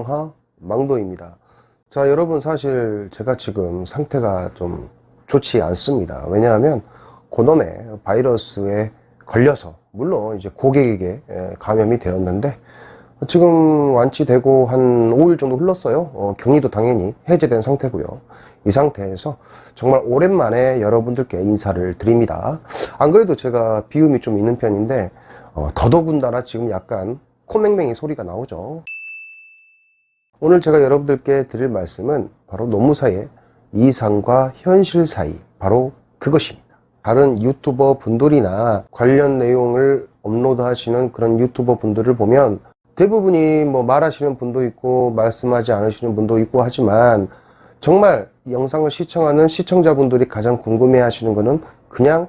영하 망도입니다. 자, 여러분, 사실 제가 지금 상태가 좀 좋지 않습니다. 왜냐하면 고놈의 바이러스에 걸려서, 물론 이제 고객에게 감염이 되었는데 지금 완치되고 한 5일 정도 흘렀어요. 격리도 당연히 해제된 상태고요. 이 상태에서 정말 오랜만에 여러분들께 인사를 드립니다. 안 그래도 제가 비음이 좀 있는 편인데 더더군다나 지금 약간 콧맹맹이 소리가 나오죠. 오늘 제가 여러분들께 드릴 말씀은 바로 노무사의 이상과 현실 사이, 바로 그것입니다. 다른 유튜버 분들이나 관련 내용을 업로드 하시는 그런 유튜버 분들을 보면 대부분이 뭐 말하시는 분도 있고 말씀하지 않으시는 분도 있고 하지만 정말 영상을 시청하는 시청자분들이 가장 궁금해 하시는 거는 그냥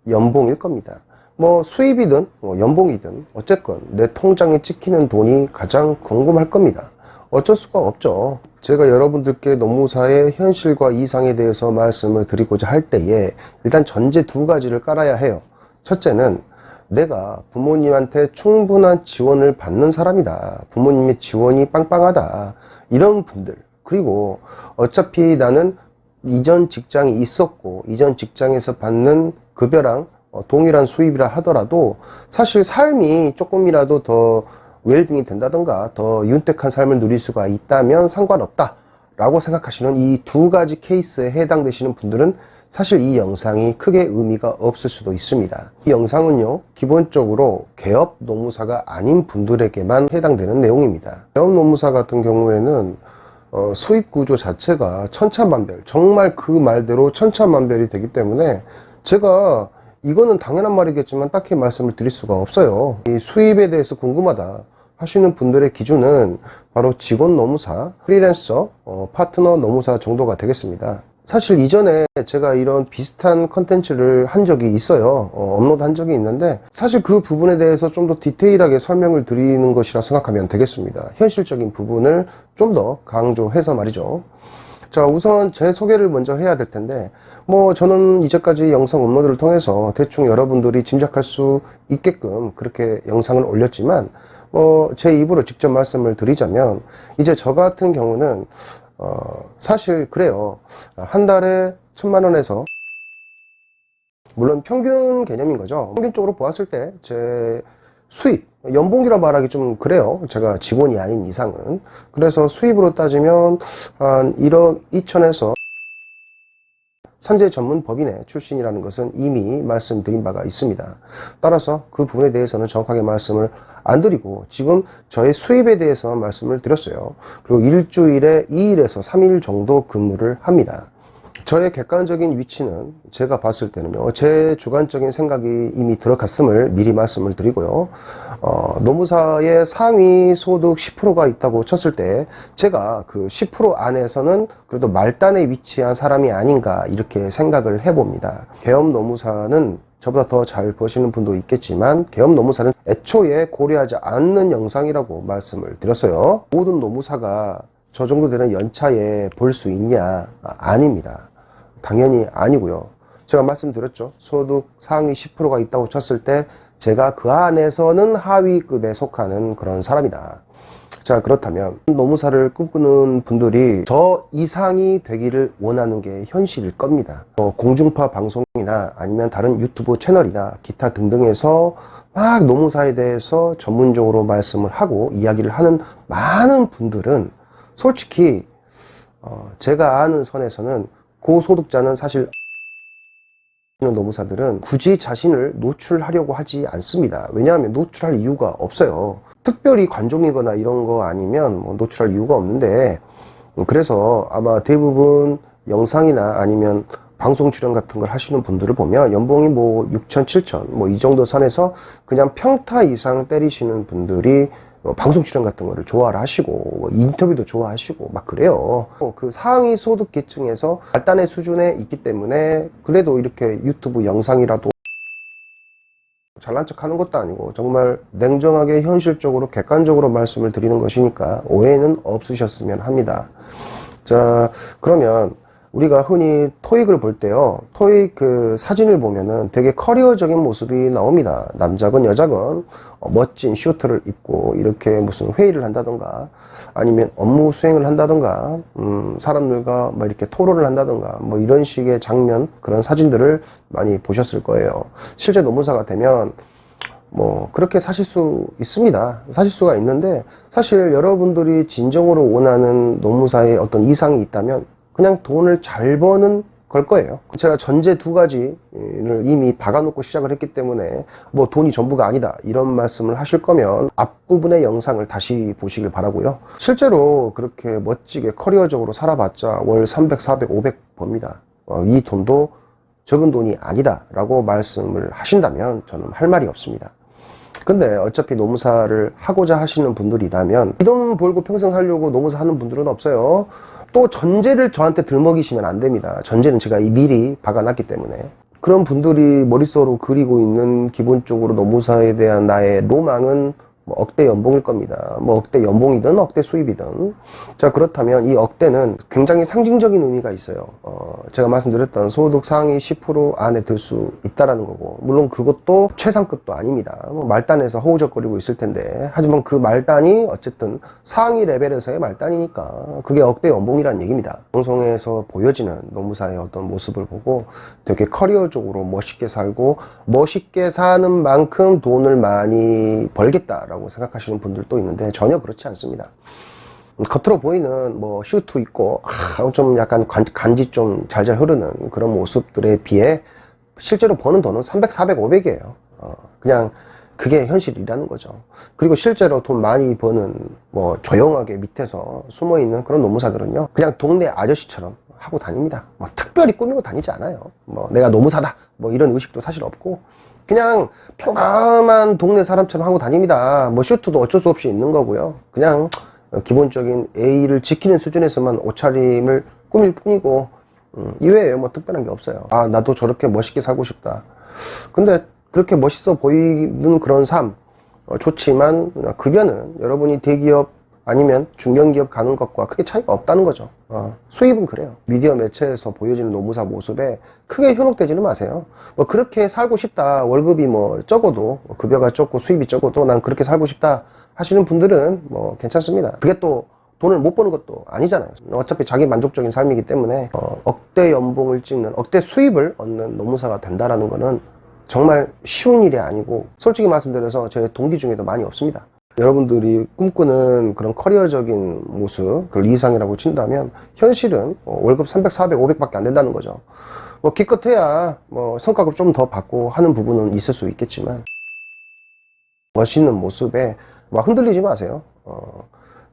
연봉일 겁니다. 뭐 수입이든 뭐 연봉이든 어쨌건 내 통장에 찍히는 돈이 가장 궁금할 겁니다. 어쩔 수가 없죠. 제가 여러분들께 노무사의 현실과 이상에 대해서 말씀을 드리고자 할 때에 일단 전제 두 가지를 깔아야 해요. 첫째는 내가 부모님한테 충분한 지원을 받는 사람이다. 부모님의 지원이 빵빵하다. 이런 분들. 그리고 어차피 나는 이전 직장이 있었고 이전 직장에서 받는 급여랑 동일한 수입이라 하더라도 사실 삶이 조금이라도 더 웰빙이 된다던가 더 윤택한 삶을 누릴 수가 있다면 상관없다 라고 생각하시는 이 두 가지 케이스에 해당되시는 분들은 사실 이 영상이 크게 의미가 없을 수도 있습니다. 이 영상은요, 기본적으로 개업 노무사가 아닌 분들에게만 해당되는 내용입니다. 개업 노무사 같은 경우에는 수입 구조 자체가 천차만별, 정말 그 말대로 천차만별이 되기 때문에 제가 이거는 당연한 말이겠지만 딱히 말씀을 드릴 수가 없어요. 이 수입에 대해서 궁금하다 하시는 분들의 기준은 바로 직원 노무사, 프리랜서, 파트너 노무사 정도가 되겠습니다. 사실 이전에 제가 이런 비슷한 컨텐츠를 한 적이 있어요. 업로드 한 적이 있는데 사실 그 부분에 대해서 좀 더 디테일하게 설명을 드리는 것이라 생각하면 되겠습니다. 현실적인 부분을 좀 더 강조해서 말이죠. 자, 우선 제 소개를 먼저 해야 될 텐데 뭐 저는 이제까지 영상 업로드를 통해서 대충 여러분들이 짐작할 수 있게끔 그렇게 영상을 올렸지만 제 입으로 직접 말씀을 드리자면 이제 저 같은 경우는 사실 그래요. 한 달에 1,000,000원에서, 물론 평균 개념인 거죠. 평균적으로 보았을 때 제 수입, 연봉이라 말하기 좀 그래요. 제가 직원이 아닌 이상은. 그래서 수입으로 따지면 한 1억 2천에서, 산재 전문 법인의 출신이라는 것은 이미 말씀드린 바가 있습니다. 따라서 그 부분에 대해서는 정확하게 말씀을 안 드리고 지금 저의 수입에 대해서만 말씀을 드렸어요. 그리고 일주일에 2일에서 3일 정도 근무를 합니다. 저의 객관적인 위치는 제가 봤을 때는요, 제 주관적인 생각이 이미 들어갔음을 미리 말씀을 드리고요. 노무사의 상위 소득 10%가 있다고 쳤을 때 제가 그 10% 안에서는 그래도 말단에 위치한 사람이 아닌가 이렇게 생각을 해봅니다. 개업 노무사는 저보다 더 잘 버시는 분도 있겠지만 개업 노무사는 애초에 고려하지 않는 영상이라고 말씀을 드렸어요. 모든 노무사가 저 정도 되는 연차에 볼 수 있냐? 아닙니다. 당연히 아니고요. 제가 말씀드렸죠. 소득 상위 10%가 있다고 쳤을 때 제가 그 안에서는 하위급에 속하는 그런 사람이다. 자, 그렇다면 노무사를 꿈꾸는 분들이 저 이상이 되기를 원하는 게 현실일 겁니다. 공중파 방송이나 아니면 다른 유튜브 채널이나 기타 등등에서 막 노무사에 대해서 전문적으로 말씀을 하고 이야기를 하는 많은 분들은 솔직히 제가 아는 선에서는 고소득자는 사실 노무사들은 굳이 자신을 노출하려고 하지 않습니다. 왜냐하면 노출할 이유가 없어요. 특별히 관종이거나 이런 거 아니면 뭐 노출할 이유가 없는데, 그래서 아마 대부분 영상이나 아니면 방송 출연 같은 걸 하시는 분들을 보면 연봉이 뭐 6천, 7천 뭐 이 정도 선에서 그냥 평타 이상 때리시는 분들이 방송 출연 같은 거를 좋아를 하시고 인터뷰도 좋아하시고 막 그래요. 그 상위 소득 계층에서 말단의 수준에 있기 때문에 그래도 이렇게 유튜브 영상이라도 잘난 척 하는 것도 아니고 정말 냉정하게 현실적으로 객관적으로 말씀을 드리는 것이니까 오해는 없으셨으면 합니다. 자, 그러면 우리가 흔히 토익을 볼 때요, 토익 그 사진을 보면은 되게 커리어적인 모습이 나옵니다. 남자건 여자건 멋진 슈트를 입고 이렇게 무슨 회의를 한다던가 아니면 업무 수행을 한다던가 사람들과 뭐 이렇게 토론을 한다던가 뭐 이런 식의 장면, 그런 사진들을 많이 보셨을 거예요. 실제 노무사가 되면 뭐 그렇게 사실 수 있습니다. 사실 수가 있는데, 사실 여러분들이 진정으로 원하는 노무사의 어떤 이상이 있다면 그냥 돈을 잘 버는 걸 거예요. 제가 전제 두 가지를 이미 박아놓고 시작을 했기 때문에 뭐 돈이 전부가 아니다 이런 말씀을 하실 거면 앞부분의 영상을 다시 보시길 바라고요. 실제로 그렇게 멋지게 커리어적으로 살아봤자 월 300, 400, 500 법니다. 이 돈도 적은 돈이 아니다 라고 말씀을 하신다면 저는 할 말이 없습니다. 근데 어차피 노무사를 하고자 하시는 분들이라면 이 돈 벌고 평생 살려고 노무사 하는 분들은 없어요. 또 전제를 저한테 들먹이시면 안 됩니다. 전제는 제가 미리 박아놨기 때문에. 그런 분들이 머릿속으로 그리고 있는 기본적으로 노무사에 대한 나의 로망은 뭐 억대 연봉일 겁니다. 뭐 억대 연봉이든 억대 수입이든. 자, 그렇다면 이 억대는 굉장히 상징적인 의미가 있어요. 제가 말씀드렸던 소득 상위 10% 안에 들 수 있다라는 거고, 물론 그것도 최상급도 아닙니다. 뭐 말단에서 허우적거리고 있을 텐데, 하지만 그 말단이 어쨌든 상위 레벨에서의 말단이니까 그게 억대 연봉이라는 얘기입니다. 방송에서 보여지는 노무사의 어떤 모습을 보고 되게 커리어적으로 멋있게 살고 멋있게 사는 만큼 돈을 많이 벌겠다라고 생각하시는 분들도 있는데 전혀 그렇지 않습니다. 겉으로 보이는 뭐 슈트 입고 좀 약간 간지 좀 잘잘 흐르는 그런 모습들에 비해 실제로 버는 돈은 300, 400, 500이에요. 그냥 그게 현실이라는 거죠. 그리고 실제로 돈 많이 버는 뭐 조용하게 밑에서 숨어있는 그런 노무사들은요, 그냥 동네 아저씨처럼 하고 다닙니다. 뭐 특별히 꾸미고 다니지 않아요. 뭐 내가 노무사다 뭐 이런 의식도 사실 없고 그냥 평범한 동네 사람처럼 하고 다닙니다. 뭐 슈트도 어쩔 수 없이 있는 거고요. 그냥 기본적인 예의를 지키는 수준에서만 옷차림을 꾸밀 뿐이고 이외에 뭐 특별한 게 없어요. 아, 나도 저렇게 멋있게 살고 싶다. 근데 그렇게 멋있어 보이는 그런 삶 좋지만 급여는 여러분이 대기업 아니면 중견기업 가는 것과 크게 차이가 없다는 거죠. 수입은 그래요. 미디어 매체에서 보여지는 노무사 모습에 크게 현혹되지는 마세요. 뭐 그렇게 살고 싶다, 월급이 뭐 적어도 급여가 적고 수입이 적어도 난 그렇게 살고 싶다 하시는 분들은 뭐 괜찮습니다. 그게 또 돈을 못 버는 것도 아니잖아요. 어차피 자기 만족적인 삶이기 때문에 억대 연봉을 찍는, 억대 수입을 얻는 노무사가 된다라는 거는 정말 쉬운 일이 아니고, 솔직히 말씀드려서 제 동기 중에도 많이 없습니다. 여러분들이 꿈꾸는 그런 커리어적인 모습, 그걸 이상이라고 친다면 현실은 월급 300, 400, 500밖에 안 된다는 거죠. 뭐 기껏해야 뭐 성과급 좀 더 받고 하는 부분은 있을 수 있겠지만 멋있는 모습에 막 흔들리지 마세요.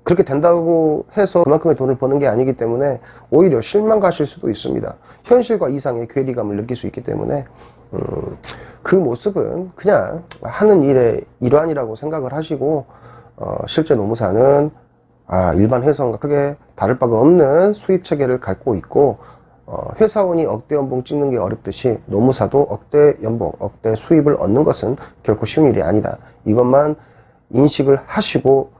그렇게 된다고 해서 그만큼의 돈을 버는 게 아니기 때문에 오히려 실망 가실 수도 있습니다. 현실과 이상의 괴리감을 느낄 수 있기 때문에 그 모습은 그냥 하는 일의 일환이라고 생각을 하시고 실제 노무사는 일반 회사원과 크게 다를 바가 없는 수입 체계를 갖고 있고, 회사원이 억대 연봉 찍는 게 어렵듯이 노무사도 억대 연봉, 억대 수입을 얻는 것은 결코 쉬운 일이 아니다. 이것만 인식을 하시고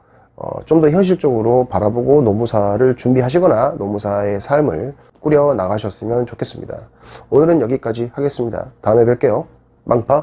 좀 더 현실적으로 바라보고 노무사를 준비하시거나 노무사의 삶을 꾸려 나가셨으면 좋겠습니다. 오늘은 여기까지 하겠습니다. 다음에 뵐게요. 망파.